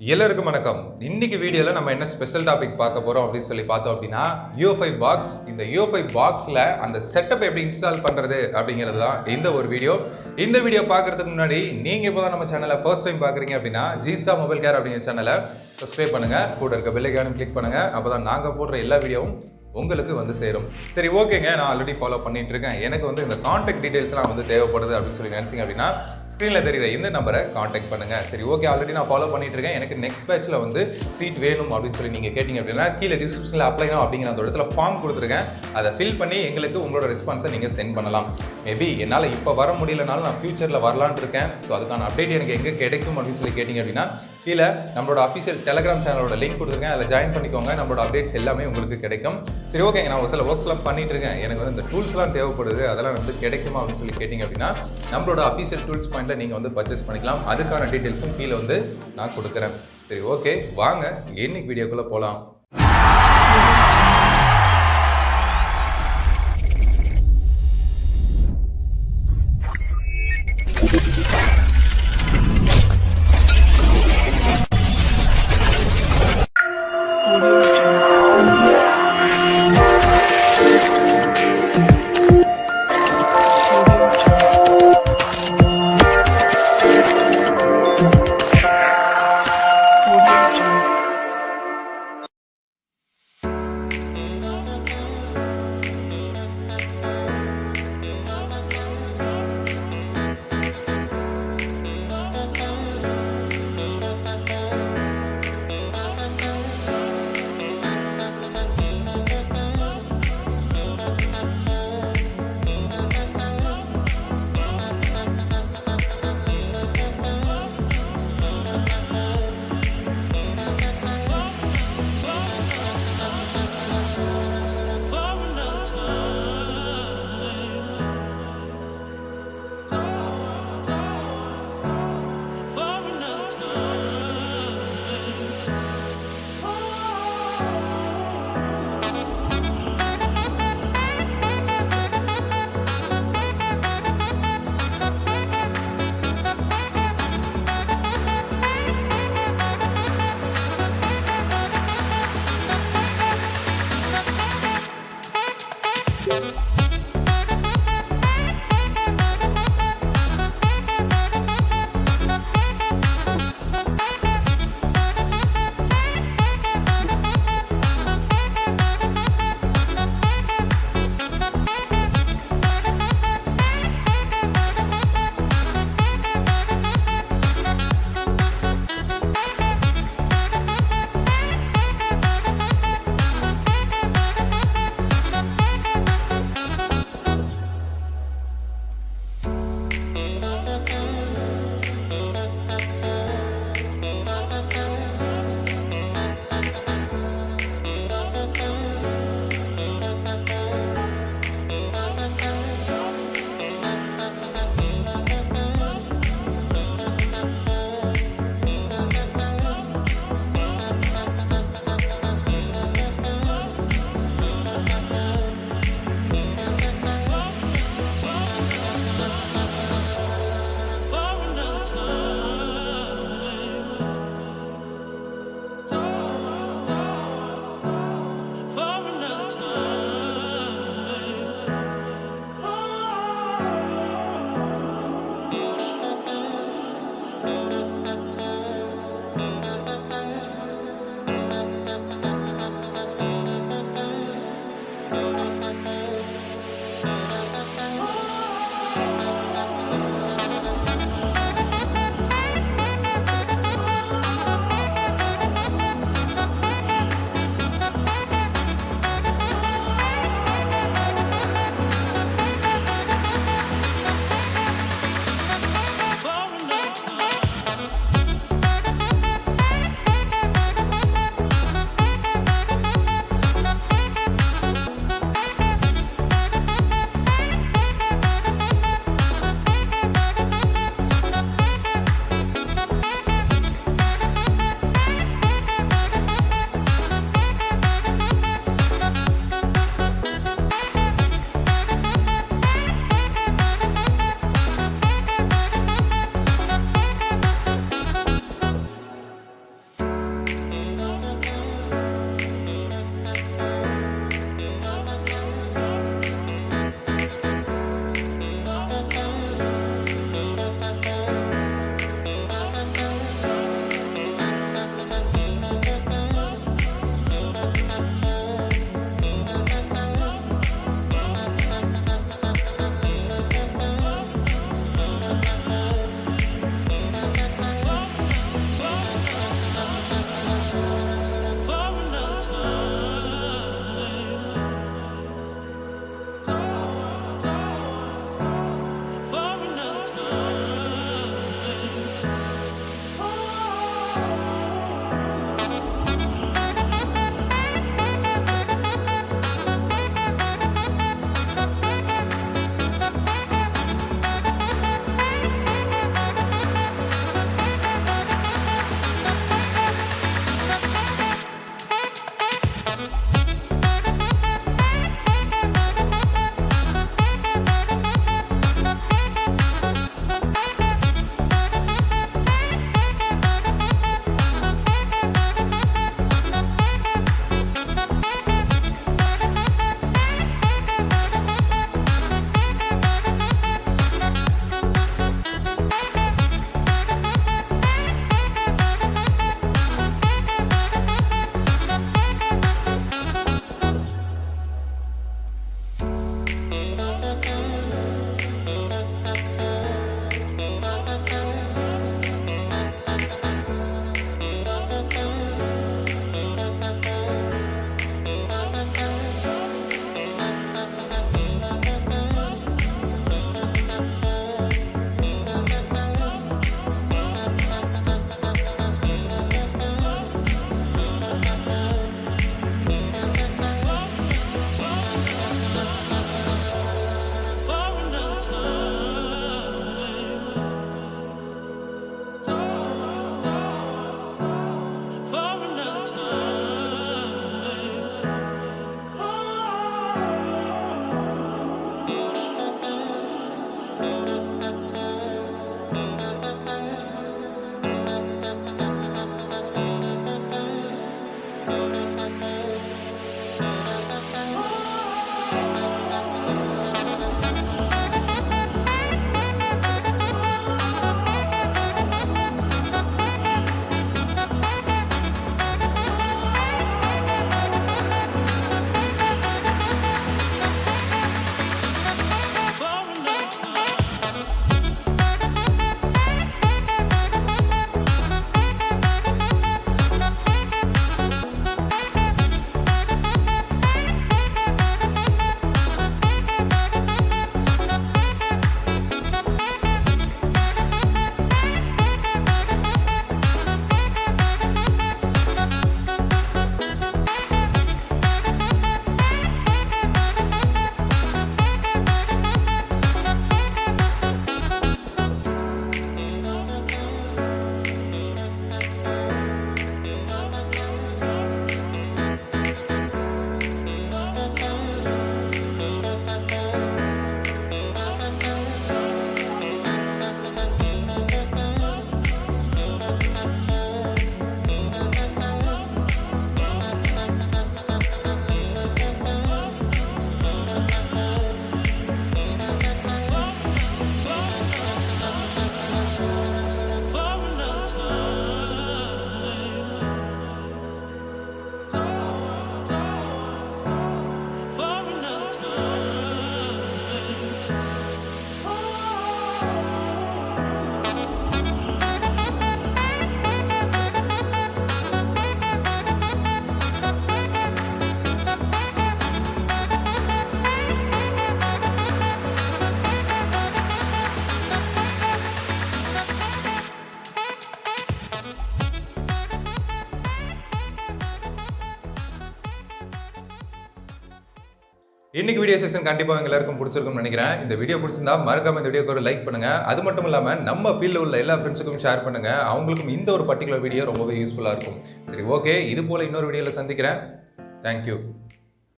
எல்லாருக்கும் வணக்கம். இன்னைக்கு வீடியோல நம்ம என்ன ஸ்பெஷல் டாபிக் பார்க்க போறோம் அப்படின்னு சொல்லி பார்த்தோம் அப்படின்னா UFI பாக்ஸ். இந்த UFI பாக்ஸ்ல அந்த செட்டப் எப்படி இன்ஸ்டால் பண்றது அப்படிங்கிறது தான் இந்த ஒரு வீடியோ. இந்த வீடியோ பார்க்கறதுக்கு முன்னாடி நீங்க இப்போதான் நம்ம சேனலை ஃபர்ஸ்ட் டைம் பார்க்குறீங்க அப்படின்னா ஜீசா மொபைல் கேர் அப்படிங்கிற சேனலை சப்ஸ்கிரைப் பண்ணுங்க, கூட இருக்க பெல் ஐகானையும் கிளிக் பண்ணுங்க. அப்பதான் நாங்க போடுற எல்லா வீடியோவும் உங்களுக்கு வந்து சேரும். சரி, ஓகேங்க, நான் ஆல்ரெடி ஃபாலோ பண்ணிட்டு இருக்கேன். எனக்கு வந்து இந்த கான்டாக்ட் டீடைல்ஸ்லாம் வந்து தேவைப்படுது அப்படின்னு சொல்லி நினைச்சிங்க அப்படின்னா ஸ்க்ரீனில் தெரியுற இந்த நம்பரை கான்டாக்ட் பண்ணுங்க. சரி, ஓகே, ஆல்ரெடி நான் ஃபாலோ பண்ணிட்டு இருக்கேன். எனக்கு நெக்ஸ்ட் பேட்சில் வந்து சீட் வேணும் அப்படின்னு சொல்லி நீங்கள் கேட்டிங்க அப்படின்னா கீழே டிஸ்கிரிப்ஷனில் அப்ளை நவ் அப்படிங்கிற அந்த இடத்துல ஃபார்ம் கொடுத்துருக்கேன். அதை ஃபில் பண்ணி எங்களுக்கு உங்களோட ரெஸ்பான்ஸை நீங்கள் சென்ட் பண்ணலாம். மேபி என்னால் இப்போ வர முடியலனாலும் நான் ஃபியூச்சரில் வரலான்னு இருக்கேன். ஸோ அதுக்கான அப்டேட் எனக்கு எங்கே கிடைக்கும் அப்படின்னு சொல்லி கேட்டிங்க அப்படின்னா கீழே நம்மளோட அஃபிஷியல் டெலிகிராம் சேனலோட லிங்க் கொடுத்துருக்கேன். அதில் ஜாயின் பண்ணிக்கோங்க. நம்மளோட அப்டேட்ஸ் எல்லாமே உங்களுக்கு கிடைக்கும். சரி, ஓகேங்க, நான் ஒரு சில ஒர்க்ஸ்லாம் பண்ணிட்டு இருக்கேன். எனக்கு வந்து இந்த டூல்ஸ்லாம் தேவைப்படுது, அதெல்லாம் வந்து கிடைக்குமா அப்படின்னு சொல்லி கேட்டிங்க அப்படின்னா நம்மளோட அஃபிஷியல் டூல்ஸ் பாயிண்ட்டில் நீங்கள் வந்து பர்ச்சேஸ் பண்ணிக்கலாம். அதுக்கான டீட்டெயில்ஸும் கீழே வந்து நான் கொடுக்குறேன். சரி, ஓகே, வாங்க இன்னைக்கு வீடியோக்குள்ளே போகலாம். இன்னைக்கு வீடியோ செஷன் கண்டிப்பாக எல்லாருக்கும் பிடிச்சிருக்கும்னு நினைக்கிறேன். இந்த வீடியோ பிடிச்சிருந்தா மறக்காம இந்த வீடியோக்கு ஒரு லைக் பண்ணுங்க. அது மட்டும் இல்லாமல் நம்ம ஃபீல்டில் உள்ள எல்லா ஃப்ரெண்ட்ஸுக்கும் ஷேர் பண்ணுங்க. அவங்களுக்கும் இந்த ஒரு பர்டிகுலர் வீடியோ ரொம்பவே யூஸ்ஃபுல்லாக இருக்கும். சரி, ஓகே, இது போல இன்னொரு வீடியோவில் சந்திக்கிறேன். தேங்க்யூ.